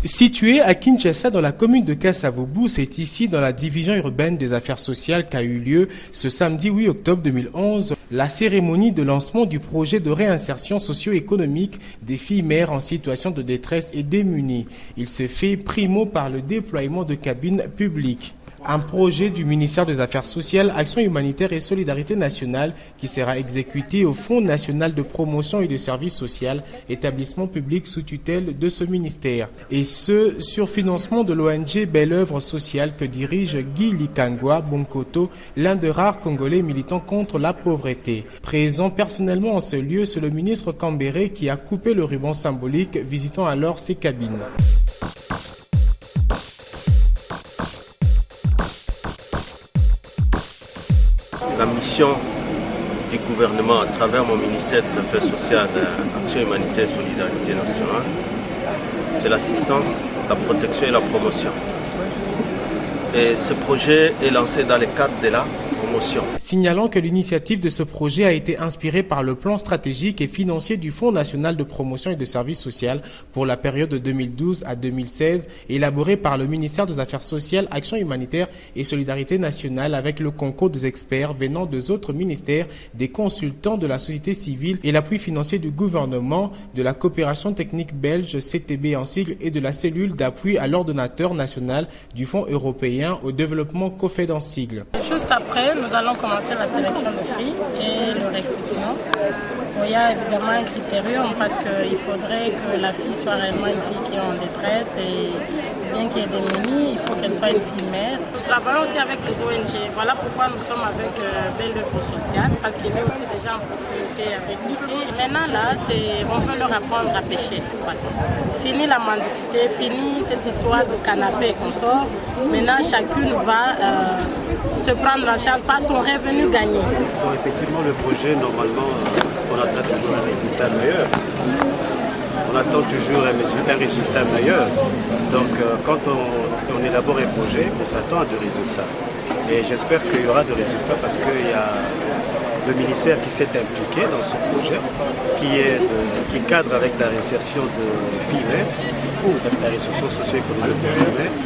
Situé à Kinshasa, dans la commune de Kasavubu, c'est ici, dans la division urbaine des affaires sociales, qu'a eu lieu ce samedi 8 octobre 2011 la cérémonie de lancement du projet de réinsertion socio-économique des filles mères en situation de détresse et démunies. Il se fait primo par le déploiement de cabines publiques. Un projet du ministère des Affaires sociales, Action humanitaire et Solidarité nationale qui sera exécuté au Fonds national de promotion et de services sociaux, établissement public sous tutelle de ce ministère. Et ce, sur financement de l'ONG Belle Œuvre Sociale que dirige Guy Likangwa Bonkoto, l'un des rares Congolais militants contre la pauvreté. Présent personnellement en ce lieu, c'est le ministre Kambere qui a coupé le ruban symbolique, visitant alors ces cabines. La mission du gouvernement à travers mon ministère des Affaires sociales, Action humanitaire et Solidarité nationale, c'est l'assistance, la protection et la promotion. Et ce projet est lancé dans le cadre de la promotion. Signalant que l'initiative de ce projet a été inspirée par le plan stratégique et financier du Fonds national de promotion et de services sociaux pour la période de 2012 à 2016, élaboré par le ministère des Affaires sociales, Action humanitaire et Solidarité nationale avec le concours des experts venant des autres ministères, des consultants de la société civile et l'appui financier du gouvernement, de la coopération technique belge CTB en sigle et de la cellule d'appui à l'ordonnateur national du Fonds européen au développement COFED en sigle. Juste après, nous allons commencer la sélection de filles et le recrutement. Il y a évidemment un critérium parce qu'il faudrait que la fille soit réellement une fille qui est en détresse et bien qu'elle est démunie, il faut qu'elle soit une fille mère. Nous travaillons aussi avec les ONG. Voilà pourquoi nous sommes avec Belle Œuvre Sociale parce qu'il est aussi déjà en proximité avec les filles. Et maintenant là, on veut leur apprendre à pêcher de poisson. Fini la mendicité, fini cette histoire de canapé qu'on sort. Maintenant, chacune va se prendre en charge par son revenu gagné. Bon, effectivement, le projet, normalement, on attend toujours un résultat meilleur. On attend toujours un résultat meilleur. Donc, quand on élabore un projet, on s'attend à des résultats. Et j'espère qu'il y aura des résultats parce qu'il y a le ministère qui s'est impliqué dans ce projet, qui cadre avec la réinsertion de filles mères, ou la réinsertion socio-économique de filles mères.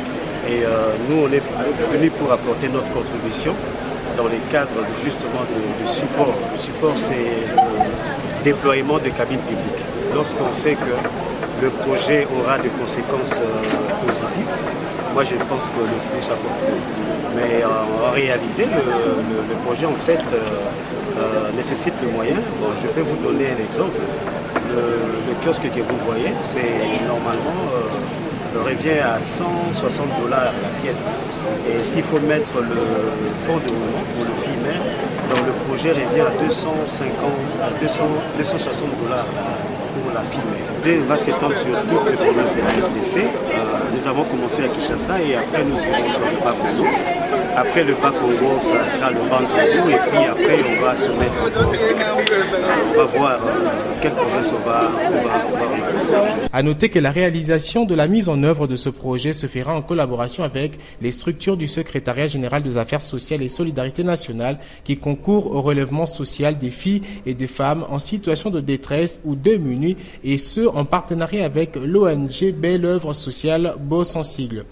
Et nous, on est venus pour apporter notre contribution dans les cadres justement de support. Le support, c'est le déploiement de cabines publiques. Lorsqu'on sait que le projet aura des conséquences positives, moi je pense que le coût ça compte. Mais en réalité, le projet en fait nécessite le moyen. Bon, je peux vous donner un exemple. Le kiosque que vous voyez, c'est normalement revient à 160 $ la pièce. Et s'il faut mettre le fonds de roulement pour le filles mères, donc le projet revient à 260 $ pour la fille mère. Il va s'étendre sur toutes les provinces de la RDC. Nous avons commencé à Kinshasa et après nous irons dans le Bas-Congo. Après le Bas-Congo, ça sera le Bandundu et puis après on va se mettre encore. On va voir quelle province on va À noter que la réalisation de la mise en œuvre de ce projet se fera en collaboration avec les structures du Secrétariat général des Affaires sociales et Solidarité nationale qui concourent au relèvement social des filles et des femmes en situation de détresse ou démunies et ce en partenariat avec l'ONG Belle Œuvre Sociale, BOS en sigle.